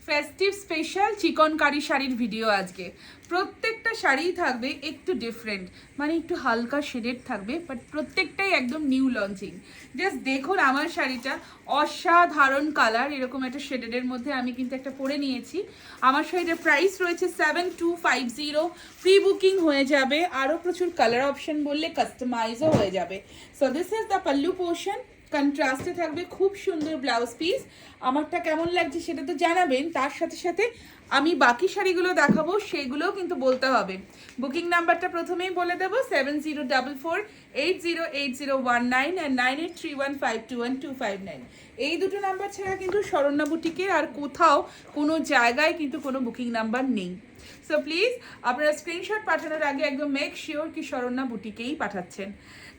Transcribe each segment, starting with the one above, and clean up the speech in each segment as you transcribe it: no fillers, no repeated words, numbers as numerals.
Festive special chikankari শাড়ির video আজকে। প্রত্যেকটা শাড়িই থাকবে একটু ডিফারেন্ট, মানে একটু হালকা শেডেড থাকবে, বাট প্রত্যেকটাই একদম নিউ লঞ্চিং। জাস্ট দেখুন আমার শাড়িটা, অসাধারণ কালার, এরকম একটা শেডেডের মধ্যে আমি কিন্তু একটা পরে নিয়েছি। আমার শাড়িটার প্রাইস রয়েছে 7250। প্রি বুকিং হয়ে যাবে, আরও প্রচুর কালার অপশন বললে কাস্টমাইজও হয়ে যাবে। So this is the pallu portion, কন্ট্রাস্টে থাকবে, খুব সুন্দর ব্লাউজ পিস। আমারটা কেমন লাগছে সেটা তো জানাবেন, তার সাথে সাথে আমি বাকি শাড়িগুলো দেখাবো সেগুলোও কিন্তু বলতে হবে। বুকিং নাম্বারটা প্রথমেই বলে দেবো, 7044808019 অ্যান্ড 9831521259। এই দুটো নাম্বার ছাড়া কিন্তু শরণ্যা বুটিকের আর কোথাও কোনো জায়গায় কিন্তু কোনো বুকিং নাম্বার নেই। সো প্লিজ আপনারা স্ক্রিনশট পাঠানোর আগে একদম মেক শিওর কি শরণ্যা বুটিকেই পাঠাচ্ছেন।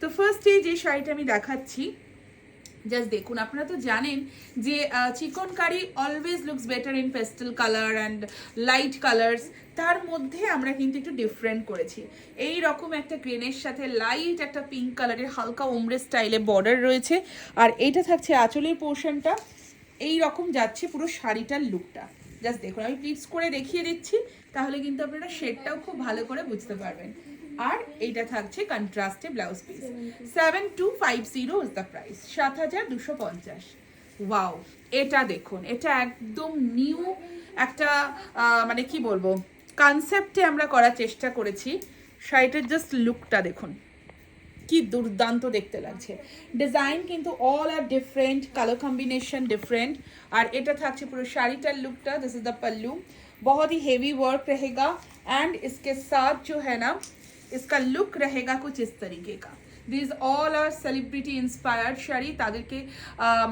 তো ফার্স্টে যে শাড়িটা আমি দেখাচ্ছি, জাস্ট দেখুন, আপনারা তো জানেন যে chikankari always looks better in pastel colour and light colours. তার মধ্যে আমরা কিন্তু একটু ডিফারেন্ট করেছি। এই রকম একটা গ্রিনের সাথে লাইট একটা পিঙ্ক কালারের হালকা ওমরে স্টাইলে বর্ডার রয়েছে, আর এইটা থাকছে আঁচলের পোর্শনটা। এই রকম যাচ্ছে পুরো শাড়িটার লুকটা। জাস্ট দেখুন, আমি প্লিটস করে দেখিয়ে দিচ্ছি, তাহলে কিন্তু আপনারা শেডটাও খুব ভালো করে বুঝতে পারবেন। আর এইটা থাকছে কন্ট্রাস্টে blouse piece. 7250 is the price, 7250। Wow, এটা দেখুন, এটা একদম নিউ একটা মানে কি বলবো, কনসেপ্টে আমরা করার চেষ্টা করেছি। শাড়িটার জাস্ট লুকটা দেখুন, কি দুর্দান্ত দেখতে লাগছে। ডিজাইন কিন্তু অল আর ডিফারেন্ট, কালার কম্বিনেशन ডিফারেंट। আর এটা থাকছে পুরো শাড়িটার লুকটা। दिस इज द पल्लू, बहुत ही हेवी वर्क रहेगा एंड इसके साथ जो है ना इसका लुक रहेगा कुछ इस तरीके का। This all are celebrity inspired sari. তাদেরকে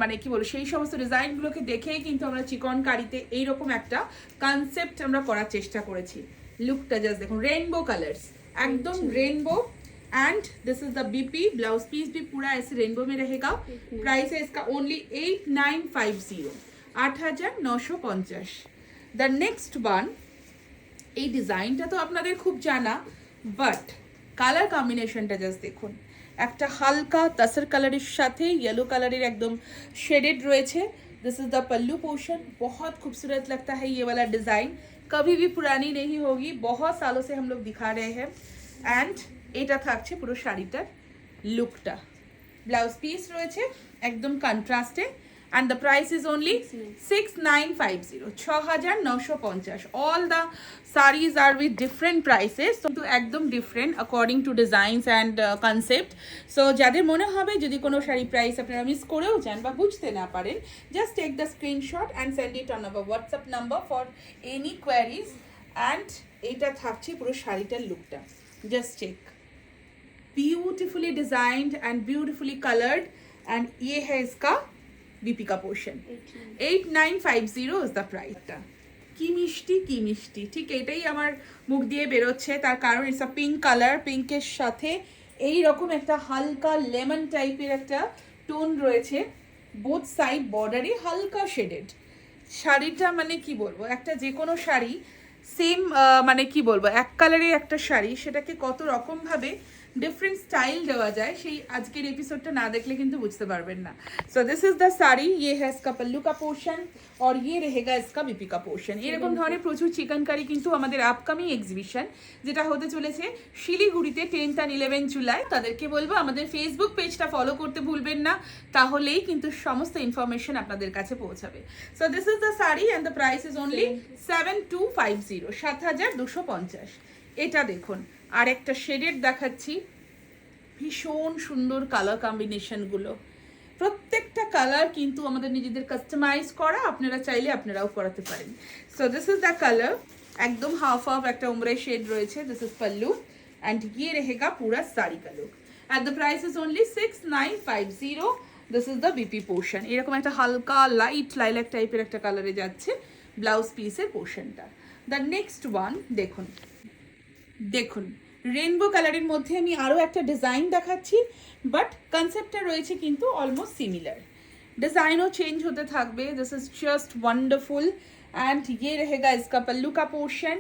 মানে কি বলবো, সেই সমস্ত ডিজাইনগুলোকে দেখেই কিন্তু আমরা চিকনকারিতে এইরকম একটা কনসেপ্ট আমরা করার চেষ্টা করেছি। লুকটা জাস্ট দেখুন, रेनबो कलर्स, एकदम rainbow. And this is the BP, blouse piece भी पूरा ऐसे रेनबो में रहेगा। प्राइस है इसका ओनली 8950, 8950। द नेक्स्ट वन, এই ডিজাইনটা তো আপনাদের খুব জানা, বাট কালার কম্বিনেশনটা জাস্ট দেখুন, একটা হালকা তাসর কালারের সাথে येलो কালারের একদম शेडेड রয়েছে। This is the pallu portion, बहुत खूबसूरत लगता है ये वाला डिज़ाइन, कभी भी पुरानी नहीं होगी, बहुत सालों से हम लोग दिखा रहे हैं। एंड এটা থাকছে পুরো শাড়িটার লুকটা। ব্লাউজ পিস রয়েছে একদম কন্ট্রাস্টে, and the price is only 6950, 6950। all the sarees are with different prices, so to একদম different according to designs and concept। so যাদের মনে হবে যদি কোনো শাড়ি প্রাইস আপনারা মিস করেও যান বা বুঝতে না পারেন, just take the screenshot and send it on our WhatsApp number for any queries। and এটা থাকছে পুরো শাড়িটার লুকটা, just check, beautifully designed and beautifully coloured. And ये है इसका बीपी का पोर्शन, 8950 इज द प्राइसটা। কি মিষ্টি কি মিষ্টি, ঠিক এটাই আমার মুখ দিয়ে বেরোচ্ছে, তার কারণ ইটস আ পিঙ্ক কালার, পিঙ্কের সাথে এই রকম একটা হালকা লেমন টাইপের একটা টোন রয়েছে, বোথ সাইড বর্ডারে হালকা শেডেড। শাড়িটা মানে কি বলবো, একটা যে কোনো শাড়ি সেম মানে কি বলবো, এক কালারের একটা শাড়ি, সেটাকে কত রকমভাবে डिफरेंट स्टाइल দেওয়া যায়, সেই আজকের এপিসোডটা না দেখলে কিন্তু বুঝতে পারবেন না। So this is the sari, ये है इसका पल्लू का पोर्शन और ये रहेगा इसका बीपी का पोर्शन। এরকম ধরনের প্রচুর চিকনকারি কিন্তু আমাদের আপকামিং এক্সিবিশন যেটা হতে চলেছে শিলিগুড়িতে 10th and 11th জুলাই, তাদেরকে বলবো আমাদের ফেসবুক পেজটা ফলো করতে ভুলবেন না, তাহলেই কিন্তু সমস্ত ইনফরমেশন আপনাদের কাছে পৌঁছাবে। So this is the sari and the price is only 7250, 7250। এটা দেখুন, আর একটা শেডেড দেখাচ্ছি, ভীষণ সুন্দর কালার কম্বিনেশনগুলো, প্রত্যেকটা কালার কিন্তু আমাদের নিজেদের কাস্টমাইজ করা, আপনারা চাইলে আপনারাও করাতে পারেন। So this is the colour, একদম হাফ হাফ একটা উমরে শেড রয়েছে। দিস ইজ पल्लू एंड ये रहेगा पूरा साड़ी का look and the price is only 6950। This is the BP portion, এরকম একটা হালকা লাইট লাইলাক টাইপের একটা কালারে যাচ্ছে ব্লাউজ পিসের পোর্শনটা। দ্য নেক্সট ওয়ান দেখুন, দেখুন রেনবো কালারের মধ্যে আমি আরও একটা ডিজাইন দেখাচ্ছি, বাট কনসেপ্টটা রয়েছে কিন্তু অলমোস্ট সিমিলার, डिज़ाइनों चेंज होते থাকবে। This is just wonderful and ये रहेगा इसका पल्लू का पोर्शन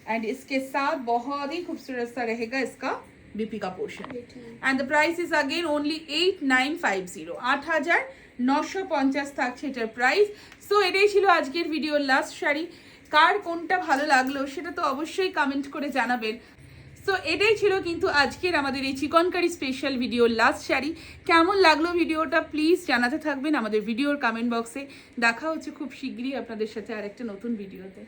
एंड इसके साथ बहुत ही खूबसूरत सा रहेगा इसका बीपी का portion and the price is again only 8950, 950 থাকছে এটার প্রাইস। সো এটাই ছিল আজকের ভিডিওর লাস্ট শাড়ি। কার কোনটা ভালো লাগলো সেটা তো অবশ্যই কমেন্ট করে জানাবেন। সো এটাই ছিল কিন্তু আজকের আমাদের এই চিকনকারি স্পেশাল ভিডিওর লাস্ট শাড়ি। কেমন লাগলো ভিডিওটা প্লিজ জানাতে থাকবেন আমাদের ভিডিওর কমেন্ট বক্সে। দেখা হচ্ছে খুব শীঘ্রই আপনাদের সাথে আরেকটা নতুন ভিডিওতে।